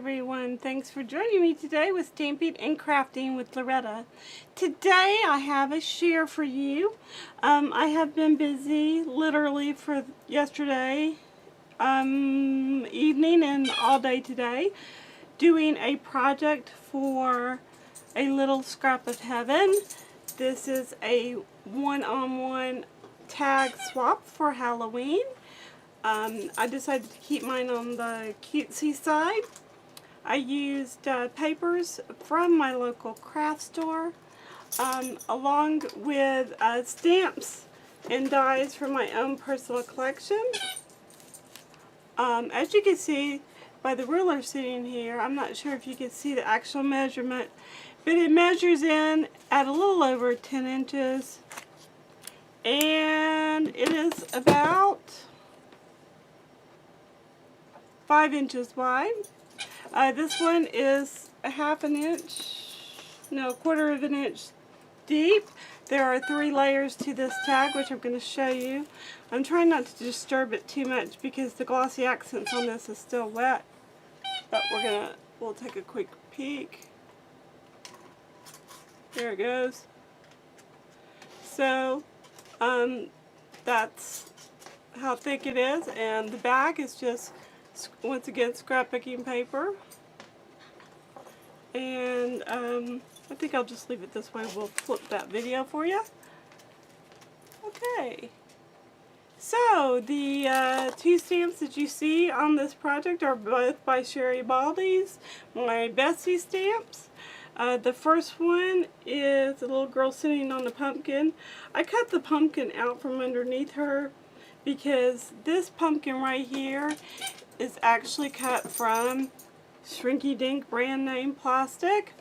everyone. Thanks for joining me today with Stamping and Crafting with Loretta. Today I have a share for you. I have been busy literally for yesterday evening and all day today doing a project for a little scrap of heaven. This is a one-on-one tag swap for Halloween. I decided to keep mine on the cutesy side. I used papers from my local craft store along with stamps and dies from my own personal collection. As you can see by the ruler sitting here, I'm not sure if you can see the actual measurement, but it measures in at a little over 10 inches and it is about 5 inches wide. This one is a quarter of an inch deep. There are 3 layers to this tag, which I'm going to show you. I'm trying not to disturb it too much because the glossy accents on this is still wet. But we'll take a quick peek. There it goes. So, that's how thick it is, and the back is just once again scrapbooking paper, and I think I'll just leave it this way. We'll flip that video for you. Okay, so the 2 stamps that you see on this project are both by Sherry Baldy's, my bestie stamps. The first one is a little girl sitting on a pumpkin. I cut the pumpkin out from underneath her because this pumpkin right here is actually cut from Shrinky Dink brand name plastic.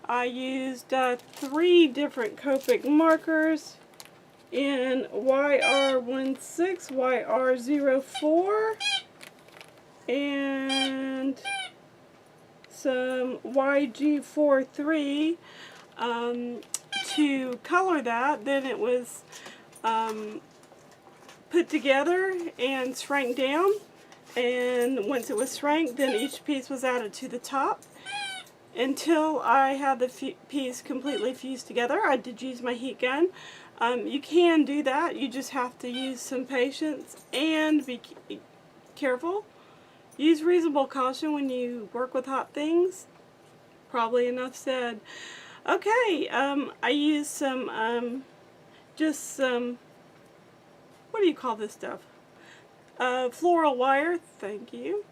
I used 3 different Copic markers in YR16, YR04, and some YG43 to color that. Then it was put together and shrank down. And once it was shrank, then each piece was added to the top. Until I had the piece completely fused together, I did use my heat gun. You can do that. You just have to use some patience and be careful. Use reasonable caution when you work with hot things. Probably enough said. Okay, I used some, what do you call this stuff? Floral wire, thank you,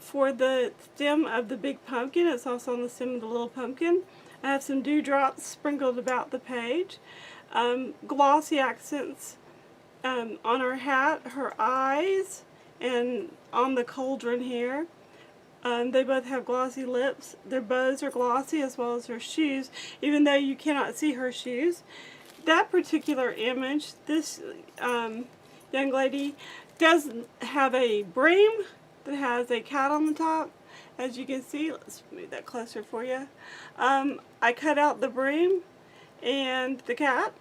for the stem of the big pumpkin. It's also on the stem of the little pumpkin. I have some dewdrops sprinkled about the page. Glossy accents on her hat, her eyes, and on the cauldron here. They both have glossy lips. Their bows are glossy as well as her shoes, even though you cannot see her shoes. That particular image, this young lady does have a brim that has a cat on the top. As you can see, let's move that closer for you. I cut out the brim and the cat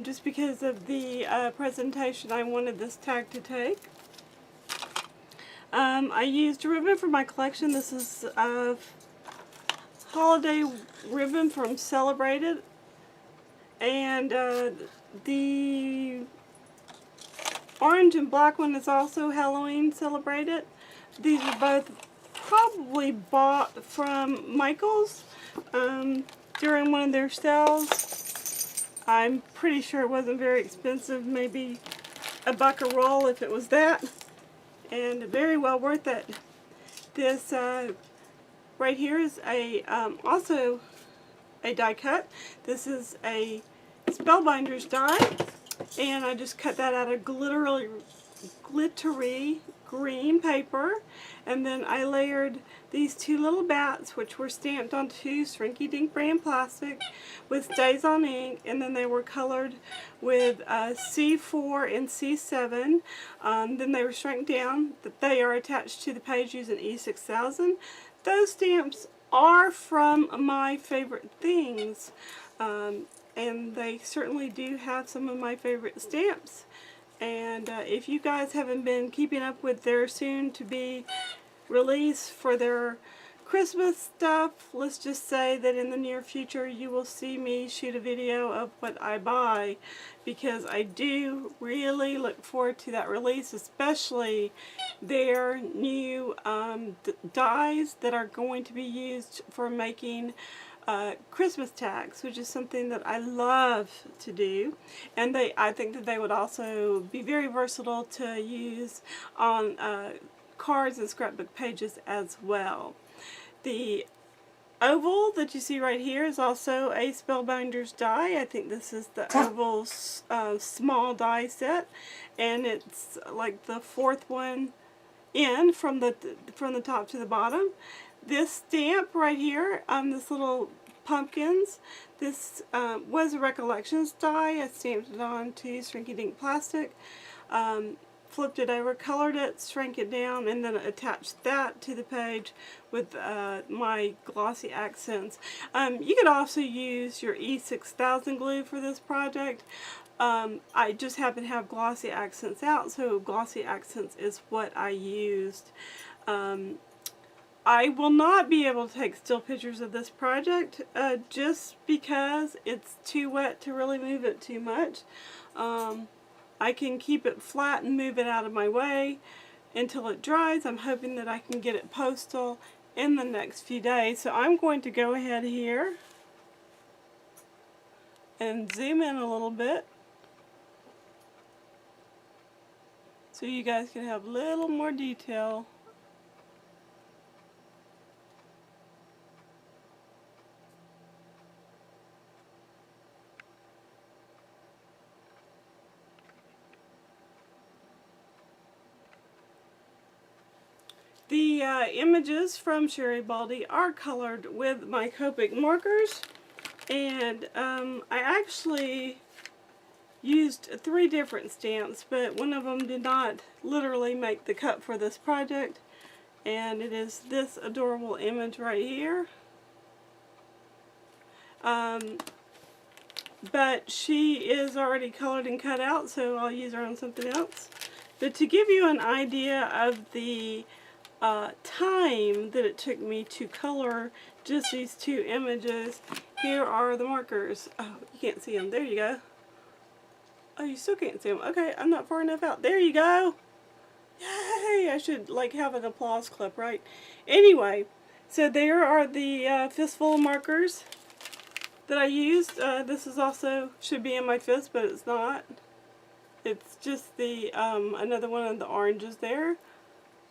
just because of the presentation I wanted this tag to take. I used ribbon for my collection. This is holiday ribbon from Celebrated, and the orange and black one is also Halloween Celebrated. These are both probably bought from Michaels during one of their sales. I'm pretty sure it wasn't very expensive, maybe $1 a roll if it was that, and very well worth it. This right here is also a die cut. This is a Spellbinders die, and I just cut that out of glittery green paper, and then I layered these 2 little bats, which were stamped onto Shrinky Dink brand plastic with StazOn ink, and then they were colored with C4 and C7. Then they were shrank down. They are attached to the page using E6000. Those stamps are from my favorite things, and they certainly do have some of my favorite stamps. And if you guys haven't been keeping up with their soon-to-be release for their Christmas stuff, let's just say that in the near future you will see me shoot a video of what I buy, because I do really look forward to that release, especially their new dies that are going to be used for making Christmas tags, which is something that I love to do, and I think that they would also be very versatile to use on cards and scrapbook pages as well. The oval that you see right here is also a Spellbinders die. I think this is the oval small die set, and it's like the fourth one in from the top to the bottom. This stamp right here, this little pumpkins, this was a Recollections die. I stamped it onto Shrinky Dink plastic, flipped it over, colored it, shrank it down, and then attached that to the page with my glossy accents. You could also use your E6000 glue for this project. I just happen to have glossy accents out, so glossy accents is what I used. I will not be able to take still pictures of this project just because it's too wet to really move it too much. I can keep it flat and move it out of my way until it dries. I'm hoping that I can get it postal in the next few days. So I'm going to go ahead here and zoom in a little bit so you guys can have a little more detail. The images from Sherry Baldy are colored with my Copic markers, and I actually used 3 different stamps, but one of them did not literally make the cut for this project, and it is this adorable image right here. But she is already colored and cut out, so I'll use her on something else. But to give you an idea of the time that it took me to color just these 2 images, here are the markers. Oh, you can't see them. There you go. Oh, you still can't see them. Okay, I'm not far enough out. There you go. Yay! I should like have an applause clip, right? Anyway, so there are the fistful of markers that I used. This is also should be in my fist, but it's not. It's just the another one of the oranges there.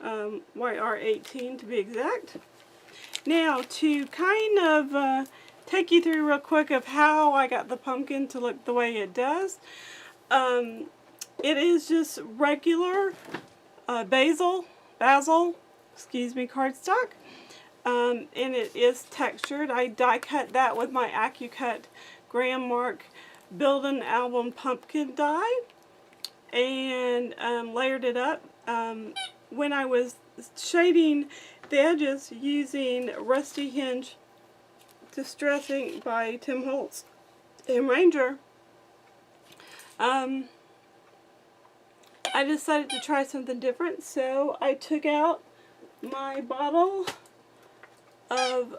YR18 to be exact. Now, to kind of take you through real quick of how I got the pumpkin to look the way it does. It is just regular basil, excuse me, cardstock, and it is textured. I die cut that with my AccuCut Graham Mark Build-In Album Pumpkin die, and layered it up. When I was shading the edges using Rusty Hinge Distressing by Tim Holtz and Ranger, I decided to try something different, so I took out my bottle of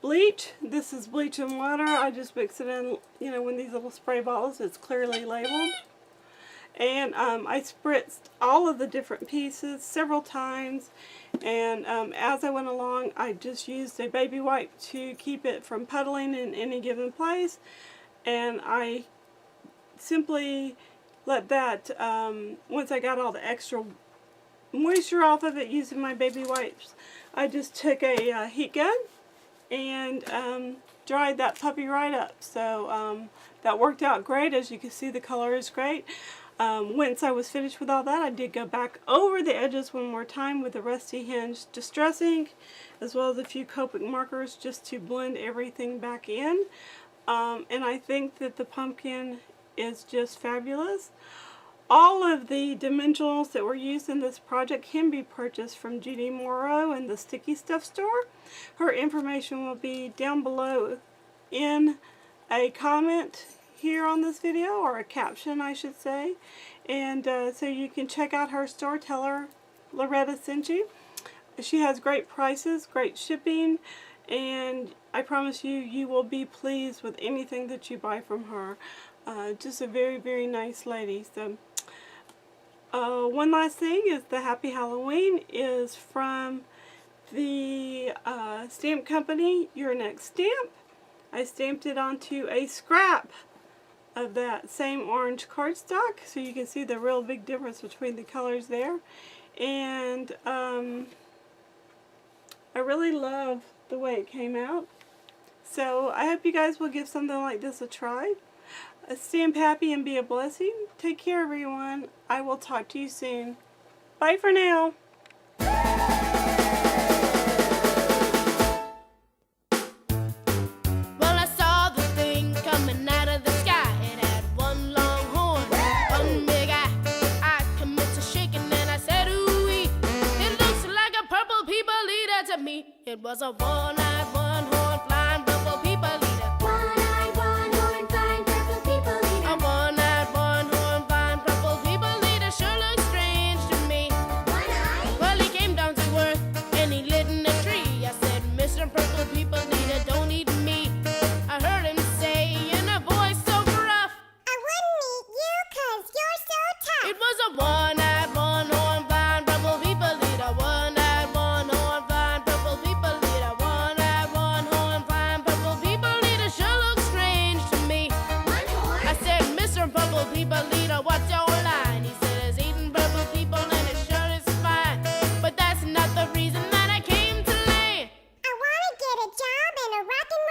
bleach. This is bleach and water. I just mix it in, you know, in these little spray bottles. It's clearly labeled. And I spritzed all of the different pieces several times, and as I went along I just used a baby wipe to keep it from puddling in any given place, and I simply let that, once I got all the extra moisture off of it using my baby wipes, I just took a heat gun and dried that puppy right up. So that worked out great. As you can see, the color is great. Once I was finished with all that, I did go back over the edges one more time with the Rusty Hinge Distress ink, as well as a few Copic markers just to blend everything back in. And I think that the pumpkin is just fabulous. All of the dimensionals that were used in this project can be purchased from Judy Morrow in the Sticky Stuff store. Her information will be down below in a comment here on this video, or a caption I should say, and so you can check out her store. Tell her Loretta sent you. she has great prices, great shipping, and I promise you, you will be pleased with anything that you buy from her. Just a very, very nice lady. So, one last thing is the Happy Halloween is from the stamp company, Your Next Stamp. I stamped it onto a scrap of that same orange cardstock, so you can see the real big difference between the colors there. And I really love the way it came out. So I hope you guys will give something like this a try. Stamp happy and be a blessing. Take care, everyone. I will talk to you soon. Bye for now. Well, I saw the thing coming out of the sky. It had one long horn, one big eye. I commenced to shaking and I said, ooh-wee. It looks like a purple people eater to me. It was a one-eyed, one-horn, flying purple people eater. One-eyed, one-horned, flying purple people eater. A one-eyed, one-horn, flying purple people eater sure looks strange to me. One-eyed? Well, he came down to earth and he lit in a tree. I said, Mr. Purple People Eater, don't eat me. I heard him say in a voice so gruff, I wouldn't eat you 'cause you're so tough. it was a one-eyed, one-horn, blind purple people eater. One-eyed, one-horn, blind purple people eater. One-eyed, one-horn, blind purple people eater sure looks strange to me. One horn? I said, Mr. Purple People Eater, what's your line? He said, it's eating purple people and it sure is fine. But that's not the reason that I came to land. I wanna get a job in a rock and